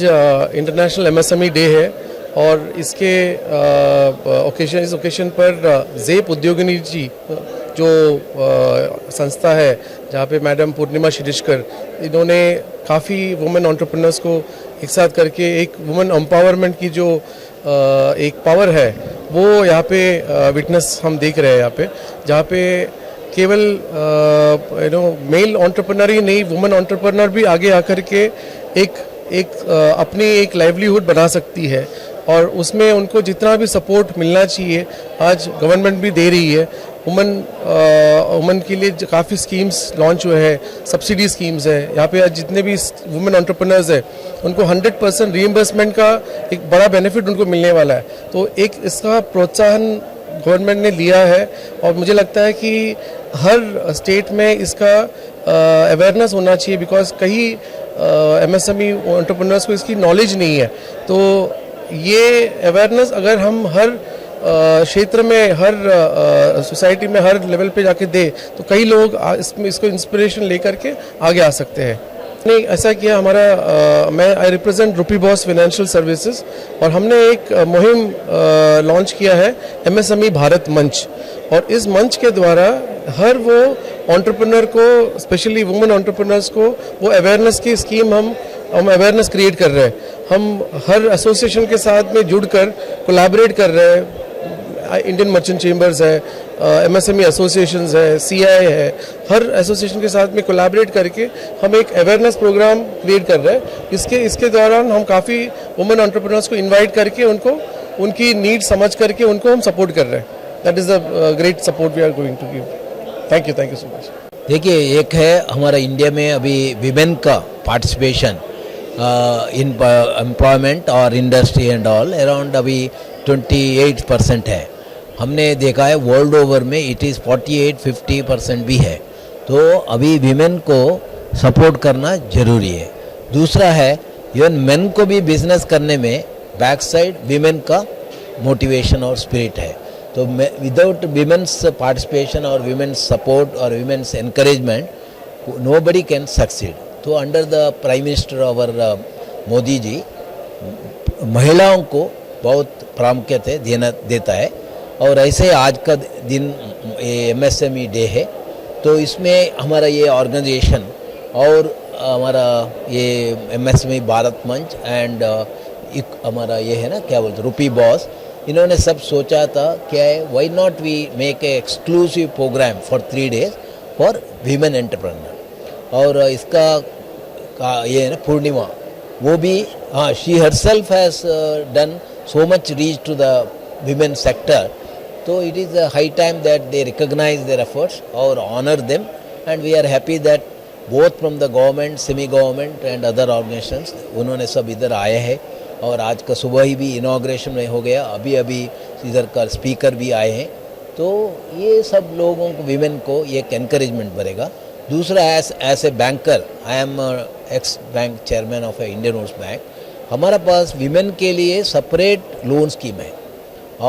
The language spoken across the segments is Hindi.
इंटरनेशनल एमएसएमई डे है और इसके इस ओकेशन पर ज़ेप उद्योगिनी जी जो संस्था है जहाँ पे मैडम पूर्णिमा शिरीषकर, इन्होंने काफ़ी वुमेन एंटरप्रेन्योर्स को एक साथ करके एक वुमेन एम्पावरमेंट की जो एक पावर है वो यहाँ पे विटनेस हम देख रहे हैं यहाँ पे, जहाँ पे केवल मेल एंटरप्रेन्योर ही नहीं, वुमेन एंटरप्रेन्योर भी आगे आकर के अपनी एक लाइवलीहुड बना सकती है और उसमें उनको जितना भी सपोर्ट मिलना चाहिए आज गवर्नमेंट भी दे रही है। वुमेन के लिए काफ़ी स्कीम्स लॉन्च हुए हैं, सब्सिडी स्कीम्स है यहाँ पे। आज जितने भी वुमेन एंटरप्रेन्योर्स है उनको 100% रीइंबर्समेंट का एक बड़ा बेनिफिट उनको मिलने वाला है। तो एक इसका प्रोत्साहन गवर्नमेंट ने लिया है और मुझे लगता है कि हर स्टेट में इसका अवेयरनेस होना चाहिए, बिकॉज कई एमएसएमई एंटरप्रेन्योर्स को इसकी नॉलेज नहीं है। तो ये अवेयरनेस अगर हम हर क्षेत्र में, हर सोसाइटी में, हर लेवल पे जाके दे तो कई लोग इसको इंस्पिरेशन लेकर के आगे आ सकते हैं। नहीं, ऐसा किया हमारा I represent rupee boss financial services और हमने एक मुहिम लॉन्च किया है एमएसएमई भारत मंच, और इस मंच के द्वारा हर वो एंटरप्रेन्योर को, स्पेशली वुमेन एंटरप्रेन्योर्स को, वो अवेयरनेस की स्कीम हम अवेयरनेस क्रिएट कर रहे हैं। हम हर एसोसिएशन के साथ में जुड़कर कोलैबोरेट कर रहे हैं। इंडियन मर्चेंट चेंबर्स है, एमएसएमई एसोसिएशंस है, सीआई है, हर एसोसिएशन के साथ में कोलैबोरेट करके हम एक अवेयरनेस प्रोग्राम क्रिएट कर रहे हैं। इसके दौरान हम काफ़ी वुमेन एंटरप्रेन्योर्स को इनवाइट करके उनको उनकी नीड समझ करके उनको हम सपोर्ट कर रहे हैं। That is the great support we are going to give. Thank you so much. देखिए, एक है हमारा इंडिया में अभी विमेन का पार्टिसिपेशन इन एम्प्लॉयमेंट और इंडस्ट्री एंड ऑल अराउंड अभी 28% है। हमने देखा है वर्ल्ड ओवर में इट इज़ 48-50% भी है। तो अभी विमेन को सपोर्ट करना ज़रूरी है। दूसरा है इवन मेन को भी बिजनेस करने में बैक साइड विमेन का मोटिवेशन और स्पिरिट है। तो विदाउट विमेन्स पार्टिसिपेशन और विमेन्स सपोर्ट और women's encouragement nobody can succeed. तो अंडर द प्राइम मिनिस्टर अवर मोदी जी महिलाओं को बहुत प्रामुख्यता देता है और ऐसे आज का दिन एमएसएमई डे है। तो इसमें हमारा ये ऑर्गेनाइजेशन और हमारा ये एमएसएमई भारत मंच एंड हमारा ये है ना, क्या बोलते, रुपी बॉस, इन्होंने सब सोचा था क्या है, why not we make a exclusive programme for 3 days for women entrepreneur. और इसका ये है ना पूर्णिमा, वो भी हाँ, she herself has done so much reach to the women sector. So it is a high time that they recognize their efforts or honor them, and we are happy that both from the government, semi-government and other organizations उन्होंने सब इधर आए हैं। और आज का सुबह ही भी इनॉग्रेशन में हो गया, अभी इधर का स्पीकर भी आए हैं। तो ये सब लोगों को, विमेन को एक एनकरेजमेंट बढ़ेगा। दूसरा, as a banker, I am ex bank chairman of Indian Overseas Bank. हमारा पास विमेन के लिए सेपरेट लोन स्कीम है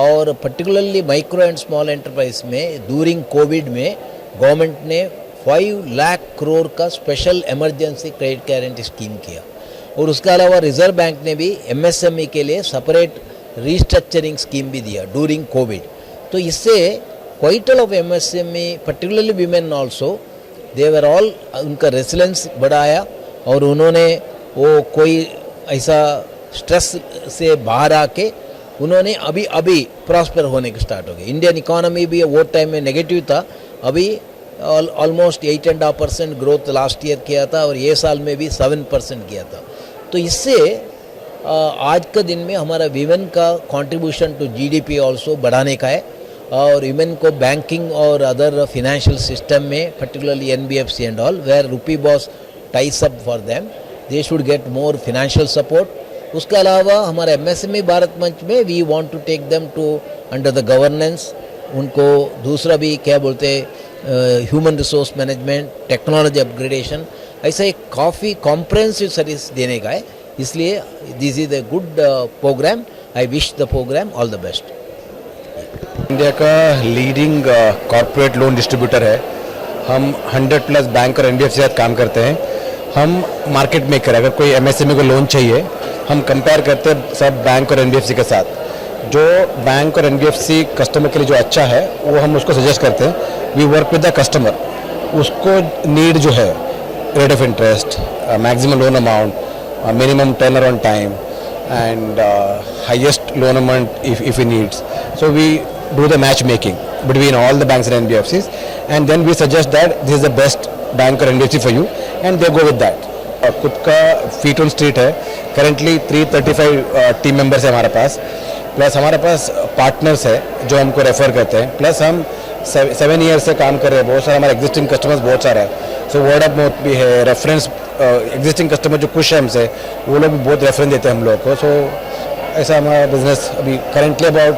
और particularly micro and small enterprise में ड्यूरिंग कोविड में गवर्नमेंट ने 5 लाख करोड़ का special emergency credit guarantee scheme किया। और उसके अलावा रिजर्व बैंक ने भी एमएसएमई के लिए सेपरेट रीस्ट्रक्चरिंग स्कीम भी दिया ड्यूरिंग कोविड। तो इससे क्वाइटल of MSME particularly women also they were all, उनका रेसिलेंस बढ़ाया और उन्होंने वो कोई ऐसा स्ट्रेस से बाहर आके उन्होंने अभी प्रॉस्पर होने के स्टार्ट हो गए। इंडियन इकोनॉमी भी वो टाइम में नेगेटिव था, अभी ऑलमोस्ट 8.5% ग्रोथ लास्ट ईयर किया था और ये साल में भी 7% किया था। तो इससे आज का दिन में हमारा विमेन का कंट्रीब्यूशन टू जीडीपी ऑल्सो बढ़ाने का है और विमेन को बैंकिंग और अदर फिनेंशियल सिस्टम में particularly NBFC and all where rupee boss ties up for them, they should get more financial support. उसके अलावा हमारे एमएसएमई भारत मंच में we want to take them to under the governance. उनको दूसरा भी क्या बोलते हैं, human resource management, technology upgradation, ऐसा एक काफ़ी कॉम्प्रहेंसिव सर्विस देने का है। इसलिए this is a good programme. I wish the program all the best. India का लीडिंग कॉर्पोरेट लोन डिस्ट्रीब्यूटर है। हम 100+ बैंक और एनबीएफसी के साथ काम करते हैं। हम मार्केट मेकर, अगर कोई एमएसएमई को लोन चाहिए हम कंपेयर करते हैं सब बैंक और एनबीएफसी के साथ। जो बैंक और एनबीएफसी कस्टमर के लिए जो अच्छा है वो हम उसको सजेस्ट करते हैं। We work with the customer, उसको नीड जो है, rate of interest, maximum loan amount, minimum tenor on time and highest loan amount if he needs. So we do the matchmaking between all the banks and NBFCs, and then we suggest that this is the best bank or NBFC for you, and they go with that. खुद का फीट ऑन स्ट्रीट है, करेंटली 335 टीम मेंबर्स है हमारे पास, प्लस हमारे पास पार्टनर्स है जो हमको रेफर करते हैं, प्लस हम 7 ईयर से काम कर रहे हैं। बहुत सारे हमारे एग्जिस्टिंग कस्टमर्स बहुत सारे हैं, सो वर्ड ऑफ माउथ भी है, रेफरेंस एग्जिस्टिंग कस्टमर जो खुश है हमसे वो लोग भी बहुत रेफरेंस देते हैं हम लोग को। सो ऐसा हमारा बिजनेस अभी करेंटली अबाउट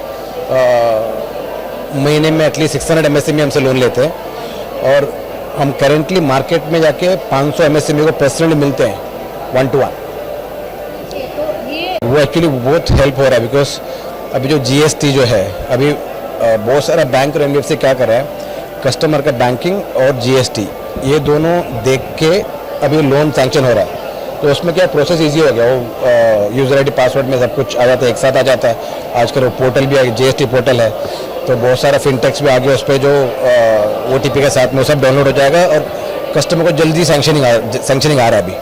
महीने में एटलीस्ट 600 MSME हमसे लोन लेते हैं, और हम करेंटली मार्केट में जाके 500 MSME को पर्सनली मिलते हैं 1-to-1। वो एक्चुअली बहुत हेल्प हो रहा है, बिकॉज अभी जो GST जो है, अभी बहुत सारा बैंक और एनबीएफसी क्या कर रहा है, कस्टमर का बैंकिंग और GST ये दोनों देख के अभी लोन सैंक्शन हो रहा है। तो उसमें क्या प्रोसेस इजी हो गया, वो यूज़र ID पासवर्ड में सब कुछ आ जाता है, एक साथ आ जाता है। आजकल वो पोर्टल भी आ गया, GST पोर्टल है, तो बहुत सारा फिनटेक्स भी आ गया, उस पर जो OTP के साथ में वो सब डाउनलोड हो जाएगा, और कस्टमर को जल्दी सैंक्शनिंग आ रहा है अभी।